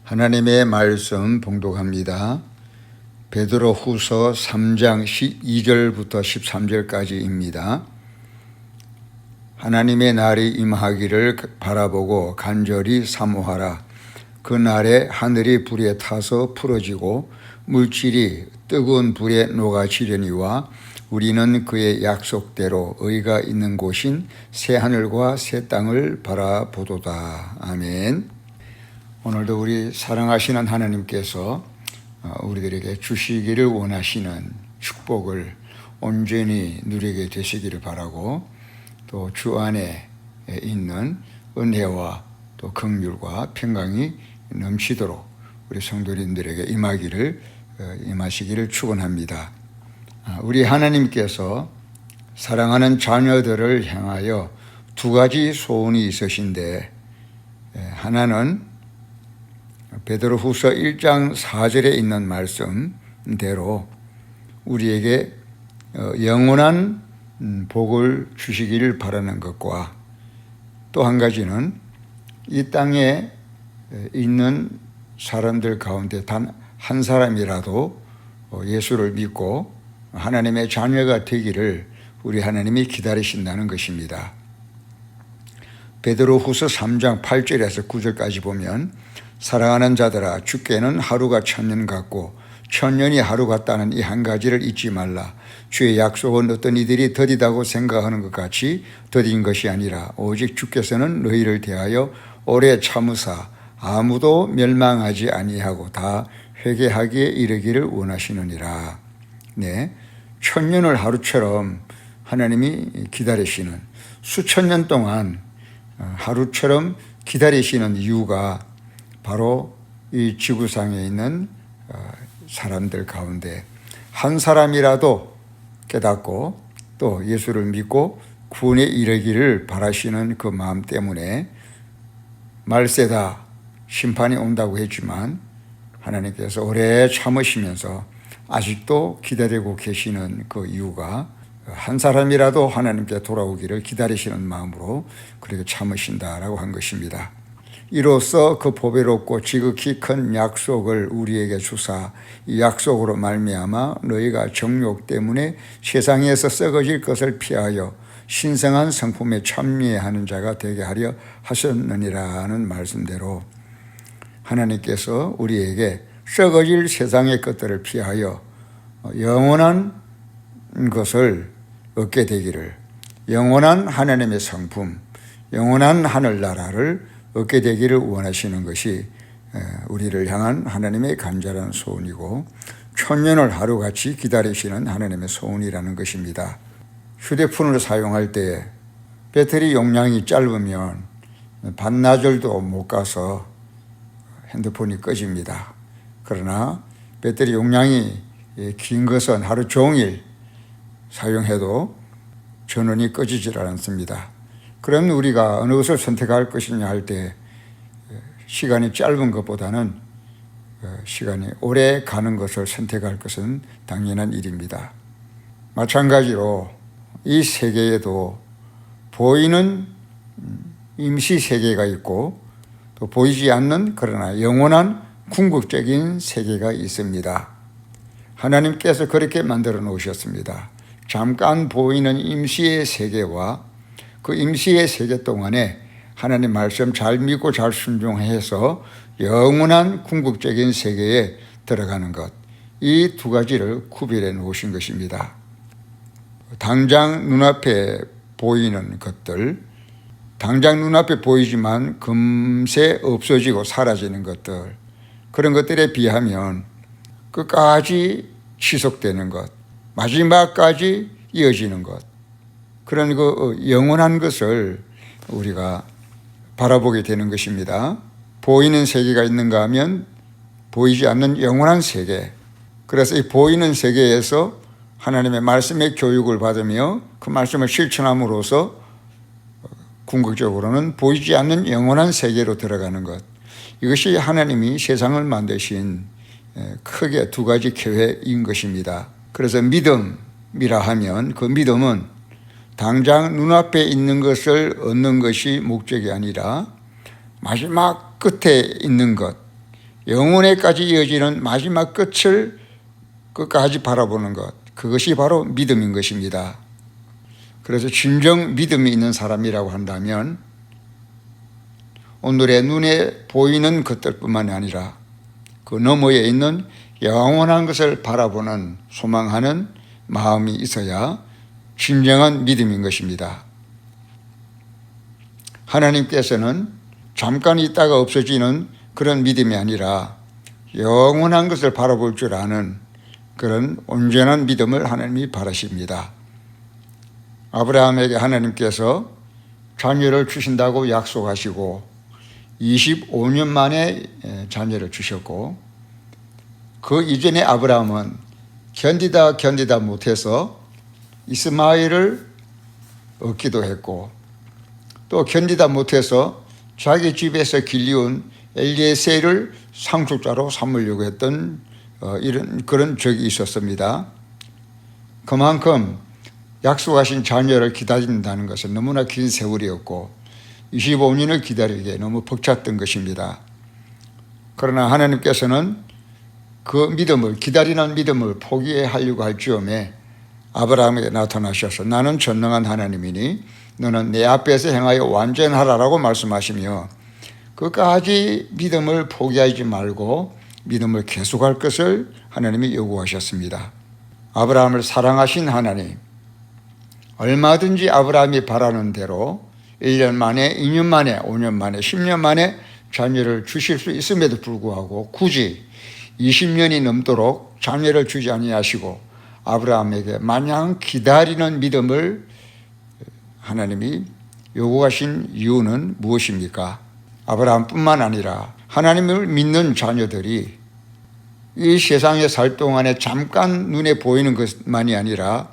하나님의 말씀 봉독합니다. 베드로후서 3장 12절부터 13절까지입니다. 하나님의 날이 임하기를 바라보고 간절히 사모하라. 그 날에 하늘이 불에 타서 풀어지고 물질이 뜨거운 불에 녹아지려니와 우리는 그의 약속대로 의가 있는 곳인 새 하늘과 새 땅을 바라보도다. 아멘. 오늘도 우리 사랑하시는 하나님께서 우리들에게 주시기를 원하시는 축복을 온전히 누리게 되시기를 바라고, 또 주 안에 있는 은혜와 또 긍휼과 평강이 넘치도록 우리 성도님들에게 임하시기를 축원합니다. 우리 하나님께서 사랑하는 자녀들을 향하여 두 가지 소원이 있으신데, 하나는 베드로후서 1장 4절에 있는 말씀대로 우리에게 영원한 복을 주시기를 바라는 것과, 또 한 가지는 이 땅에 있는 사람들 가운데 단 한 사람이라도 예수를 믿고 하나님의 자녀가 되기를 우리 하나님이 기다리신다는 것입니다. 베드로후서 3장 8절에서 9절까지 보면, 사랑하는 자들아, 주께는 하루가 천년 같고 천년이 하루 같다는 이 한 가지를 잊지 말라. 주의 약속은 어떤 이들이 더디다고 생각하는 것 같이 더딘 것이 아니라 오직 주께서는 너희를 대하여 오래 참으사 아무도 멸망하지 아니하고 다 회개하기에 이르기를 원하시느니라. 네, 천년을 하루처럼 하나님이 기다리시는, 수천 년 동안 하루처럼 기다리시는 이유가 바로 이 지구상에 있는 사람들 가운데 한 사람이라도 깨닫고 또 예수를 믿고 구원에 이르기를 바라시는 그 마음 때문에, 말세다 심판이 온다고 했지만 하나님께서 오래 참으시면서 아직도 기다리고 계시는 그 이유가 한 사람이라도 하나님께 돌아오기를 기다리시는 마음으로 그렇게 참으신다라고 한 것입니다. 이로써 그 보배롭고 지극히 큰 약속을 우리에게 주사 이 약속으로 말미암아 너희가 정욕 때문에 세상에서 썩어질 것을 피하여 신성한 성품에 참여하는 자가 되게 하려 하셨느니라는 말씀대로, 하나님께서 우리에게 썩어질 세상의 것들을 피하여 영원한 것을 얻게 되기를, 영원한 하나님의 성품, 영원한 하늘나라를 얻게 되기를 원하시는 것이 우리를 향한 하나님의 간절한 소원이고, 천년을 하루같이 기다리시는 하나님의 소원이라는 것입니다. 휴대폰을 사용할 때 배터리 용량이 짧으면 반나절도 못 가서 핸드폰이 꺼집니다. 그러나 배터리 용량이 긴 것은 하루 종일 사용해도 전원이 꺼지질 않습니다. 그럼 우리가 어느 것을 선택할 것이냐 할 때 시간이 짧은 것보다는 시간이 오래 가는 것을 선택할 것은 당연한 일입니다. 마찬가지로 이 세계에도 보이는 임시 세계가 있고 또 보이지 않는 그러나 영원한 궁극적인 세계가 있습니다. 하나님께서 그렇게 만들어 놓으셨습니다. 잠깐 보이는 임시의 세계와 그 임시의 세계 동안에 하나님 말씀 잘 믿고 잘 순종해서 영원한 궁극적인 세계에 들어가는 것, 이 두 가지를 구별해 놓으신 것입니다. 당장 눈앞에 보이는 것들, 당장 눈앞에 보이지만 금세 없어지고 사라지는 것들, 그런 것들에 비하면 끝까지 지속되는 것, 마지막까지 이어지는 것, 그런 그 영원한 것을 우리가 바라보게 되는 것입니다. 보이는 세계가 있는가 하면 보이지 않는 영원한 세계, 그래서 이 보이는 세계에서 하나님의 말씀의 교육을 받으며 그 말씀을 실천함으로써 궁극적으로는 보이지 않는 영원한 세계로 들어가는 것, 이것이 하나님이 세상을 만드신 크게 두 가지 계획인 것입니다. 그래서 믿음이라 하면 그 믿음은 당장 눈앞에 있는 것을 얻는 것이 목적이 아니라 마지막 끝에 있는 것, 영원에까지 이어지는 마지막 끝을 끝까지 바라보는 것, 그것이 바로 믿음인 것입니다. 그래서 진정 믿음이 있는 사람이라고 한다면 오늘의 눈에 보이는 것들뿐만 아니라 그 너머에 있는 영원한 것을 바라보는 소망하는 마음이 있어야 진정한 믿음인 것입니다. 하나님께서는 잠깐 있다가 없어지는 그런 믿음이 아니라 영원한 것을 바라볼 줄 아는 그런 온전한 믿음을 하나님이 바라십니다. 아브라함에게 하나님께서 자녀를 주신다고 약속하시고 25년 만에 자녀를 주셨고, 그 이전에 아브라함은 견디다 못해서 이스마엘을 얻기도 했고, 또 견디다 못해서 자기 집에서 길리운 엘리에셀을 상속자로 삼으려고 했던 이런 그런 적이 있었습니다. 그만큼 약속하신 자녀를 기다린다는 것은 너무나 긴 세월이었고 25년을 기다리기에 너무 벅찼던 것입니다. 그러나 하나님께서는 그 믿음을, 기다리는 믿음을 포기하려고 할 즈음에 아브라함에게 나타나셔서 나는 전능한 하나님이니 너는 내 앞에서 행하여 완전하라라고 말씀하시며 끝까지 믿음을 포기하지 말고 믿음을 계속할 것을 하나님이 요구하셨습니다. 아브라함을 사랑하신 하나님, 얼마든지 아브라함이 바라는 대로 1년 만에, 2년 만에, 5년 만에, 10년 만에 자녀를 주실 수 있음에도 불구하고 굳이 20년이 넘도록 자녀를 주지 아니하시고 아브라함에게 마냥 기다리는 믿음을 하나님이 요구하신 이유는 무엇입니까? 아브라함뿐만 아니라 하나님을 믿는 자녀들이 이 세상에 살 동안에 잠깐 눈에 보이는 것만이 아니라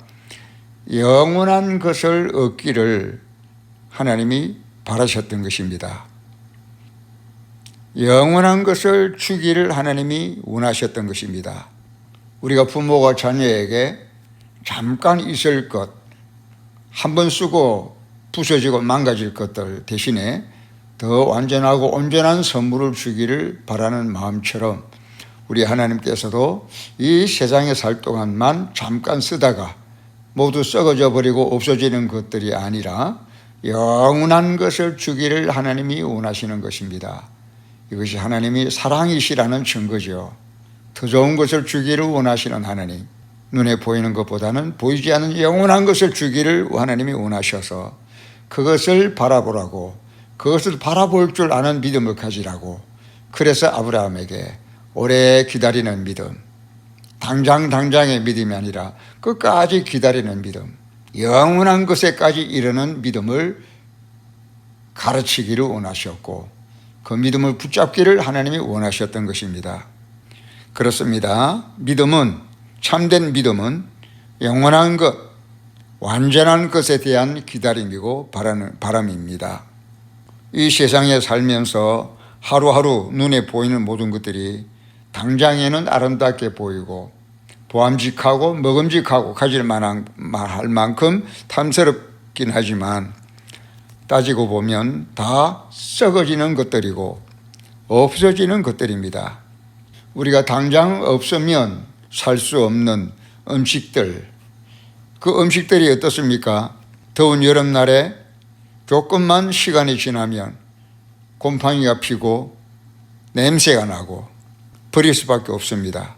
영원한 것을 얻기를 하나님이 바라셨던 것입니다. 영원한 것을 주기를 하나님이 원하셨던 것입니다. 우리가 부모가 자녀에게 잠깐 있을 것, 한번 쓰고 부서지고 망가질 것들 대신에 더 완전하고 온전한 선물을 주기를 바라는 마음처럼 우리 하나님께서도 이 세상에 살 동안만 잠깐 쓰다가 모두 썩어져 버리고 없어지는 것들이 아니라 영원한 것을 주기를 하나님이 원하시는 것입니다. 이것이 하나님이 사랑이시라는 증거죠. 더 좋은 것을 주기를 원하시는 하나님, 눈에 보이는 것보다는 보이지 않는 영원한 것을 주기를 하나님이 원하셔서 그것을 바라보라고, 그것을 바라볼 줄 아는 믿음을 가지라고, 그래서 아브라함에게 오래 기다리는 믿음, 당장의 믿음이 아니라 끝까지 기다리는 믿음, 영원한 것에까지 이르는 믿음을 가르치기를 원하셨고 그 믿음을 붙잡기를 하나님이 원하셨던 것입니다. 그렇습니다. 믿음은, 참된 믿음은 영원한 것, 완전한 것에 대한 기다림이고 바람입니다. 이 세상에 살면서 하루하루 눈에 보이는 모든 것들이 당장에는 아름답게 보이고 보암직하고 먹음직하고 가질 만한 할 만큼 탐스럽긴 하지만 따지고 보면 다 썩어지는 것들이고 없어지는 것들입니다. 우리가 당장 없으면 살 수 없는 음식들, 그 음식들이 어떻습니까? 더운 여름날에 조금만 시간이 지나면 곰팡이가 피고 냄새가 나고 버릴 수밖에 없습니다.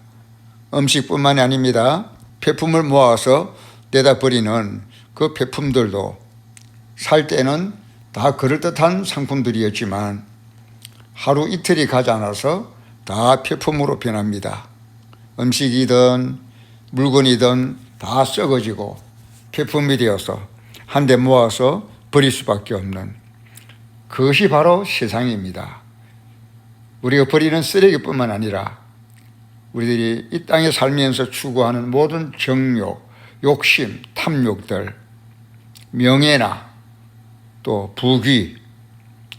음식뿐만이 아닙니다. 폐품을 모아서 내다 버리는 그 폐품들도 살 때는 다 그럴듯한 상품들이었지만 하루 이틀이 가지 않아서 다 폐품으로 변합니다. 음식이든 물건이든 다 썩어지고 폐품이 되어서 한 대 모아서 버릴 수밖에 없는 그것이 바로 세상입니다. 우리가 버리는 쓰레기뿐만 아니라 우리들이 이 땅에 살면서 추구하는 모든 정욕, 욕심, 탐욕들, 명예나 또 부귀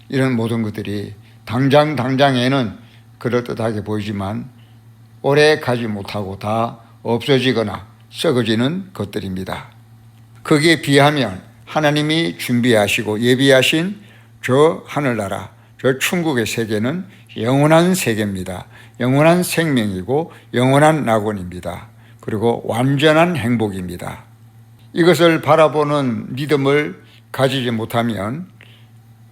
이런 모든 것들이 당장에는 그럴듯하게 보이지만 오래 가지 못하고 다 없어지거나 썩어지는 것들입니다. 거기에 비하면 하나님이 준비하시고 예비하신 저 하늘나라, 저 천국의 세계는 영원한 세계입니다. 영원한 생명이고 영원한 낙원입니다. 그리고 완전한 행복입니다. 이것을 바라보는 믿음을 가지지 못하면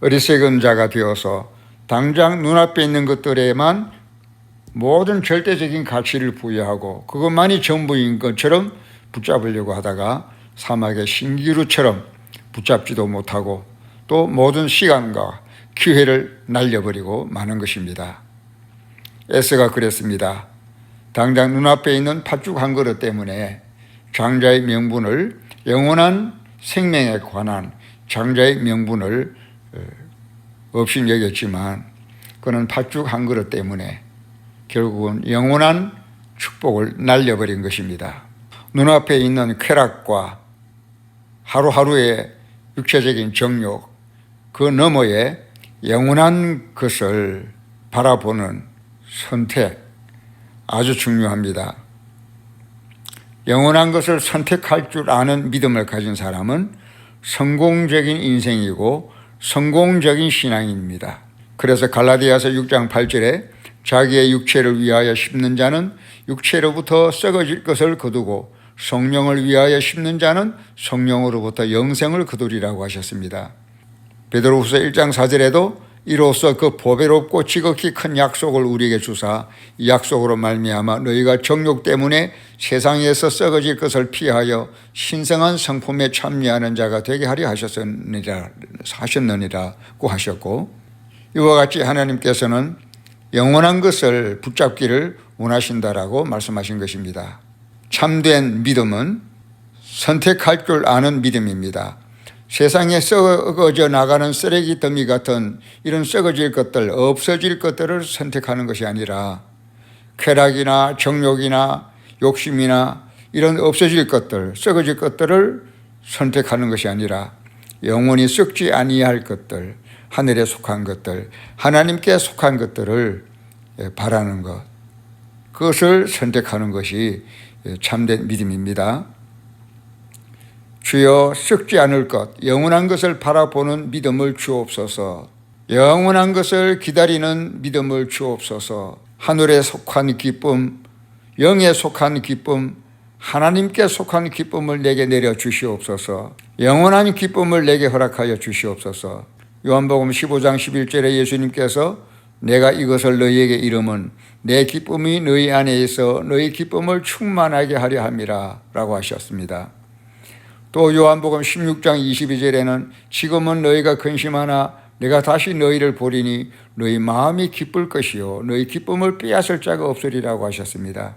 어리석은 자가 되어서 당장 눈앞에 있는 것들에만 모든 절대적인 가치를 부여하고 그것만이 전부인 것처럼 붙잡으려고 하다가 사막의 신기루처럼 붙잡지도 못하고 또 모든 시간과 기회를 날려버리고 마는 것입니다. 에스가 그랬습니다. 당장 눈앞에 있는 팥죽 한 그릇 때문에 장자의 명분을, 영원한 생명에 관한 장자의 명분을 없이 여겼지만 그는 팥죽 한 그릇 때문에 결국은 영원한 축복을 날려버린 것입니다. 눈앞에 있는 쾌락과 하루하루의 육체적인 정욕, 그 너머에 영원한 것을 바라보는 선택, 아주 중요합니다. 영원한 것을 선택할 줄 아는 믿음을 가진 사람은 성공적인 인생이고 성공적인 신앙입니다. 그래서 갈라디아서 6장 8절에 자기의 육체를 위하여 심는 자는 육체로부터 썩어질 것을 거두고 성령을 위하여 심는 자는 성령으로부터 영생을 거두리라고 하셨습니다. 베드로후서 1장 4절에도 이로써 그 보배롭고 지극히 큰 약속을 우리에게 주사 이 약속으로 말미암아 너희가 정욕 때문에 세상에서 썩어질 것을 피하여 신성한 성품에 참여하는 자가 되게 하려 하셨느니라고 하셨고, 이와 같이 하나님께서는 영원한 것을 붙잡기를 원하신다라고 말씀하신 것입니다. 참된 믿음은 선택할 줄 아는 믿음입니다. 세상에 썩어져 나가는 쓰레기 더미 같은 이런 썩어질 것들, 없어질 것들을 선택하는 것이 아니라 쾌락이나 정욕이나 욕심이나 이런 없어질 것들, 썩어질 것들을 선택하는 것이 아니라 영원히 썩지 아니할 것들, 하늘에 속한 것들, 하나님께 속한 것들을 바라는 것, 그것을 선택하는 것이 참된 믿음입니다. 주여 썩지 않을 것, 영원한 것을 바라보는 믿음을 주옵소서. 영원한 것을 기다리는 믿음을 주옵소서. 하늘에 속한 기쁨, 영에 속한 기쁨, 하나님께 속한 기쁨을 내게 내려 주시옵소서. 영원한 기쁨을 내게 허락하여 주시옵소서. 요한복음 15장 11절에 예수님께서 내가 이것을 너희에게 이름은 내 기쁨이 너희 안에 있어 너희 기쁨을 충만하게 하려 함이라 라고 하셨습니다. 또 요한복음 16장 22절에는 지금은 너희가 근심하나 내가 다시 너희를 보리니 너희 마음이 기쁠 것이요 너희 기쁨을 빼앗을 자가 없으리라고 하셨습니다.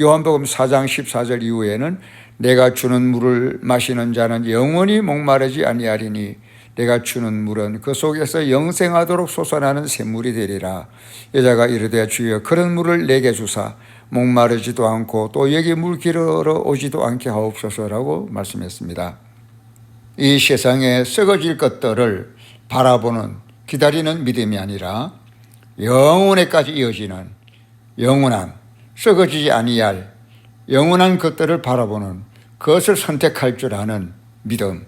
요한복음 4장 14절 이후에는 내가 주는 물을 마시는 자는 영원히 목마르지 아니하리니 내가 주는 물은 그 속에서 영생하도록 솟아나는 샘물이 되리라. 여자가 이르되 주여 그런 물을 내게 주사 목마르지도 않고 또 여기 물기르러 오지도 않게 하옵소서라고 말씀했습니다. 이 세상에 썩어질 것들을 바라보는 기다리는 믿음이 아니라 영원에까지 이어지는 영원한 썩어지지 아니할 영원한 것들을 바라보는 그것을 선택할 줄 아는 믿음,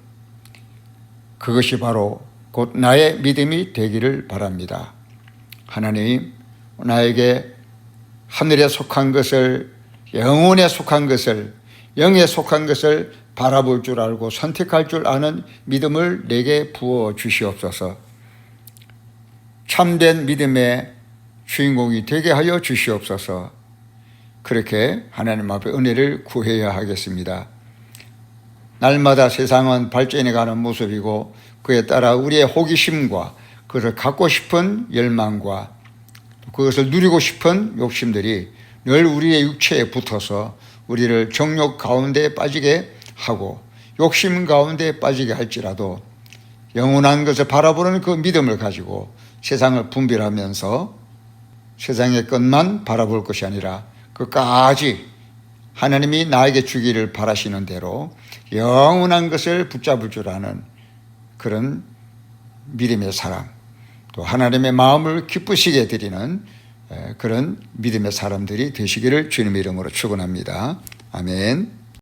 그것이 바로 곧 나의 믿음이 되기를 바랍니다. 하나님, 나에게 하늘에 속한 것을, 영혼에 속한 것을, 영에 속한 것을 바라볼 줄 알고 선택할 줄 아는 믿음을 내게 부어 주시옵소서. 참된 믿음의 주인공이 되게 하여 주시옵소서. 그렇게 하나님 앞에 은혜를 구해야 하겠습니다. 날마다 세상은 발전해 가는 모습이고 그에 따라 우리의 호기심과 그것을 갖고 싶은 열망과 그것을 누리고 싶은 욕심들이 늘 우리의 육체에 붙어서 우리를 정욕 가운데 빠지게 하고 욕심 가운데 빠지게 할지라도 영원한 것을 바라보는 그 믿음을 가지고 세상을 분별하면서 세상의 것만 바라볼 것이 아니라 끝까지 하나님이 나에게 주기를 바라시는 대로 영원한 것을 붙잡을 줄 아는 그런 믿음의 사람, 또 하나님의 마음을 기쁘시게 드리는 그런 믿음의 사람들이 되시기를 주님의 이름으로 축원합니다. 아멘.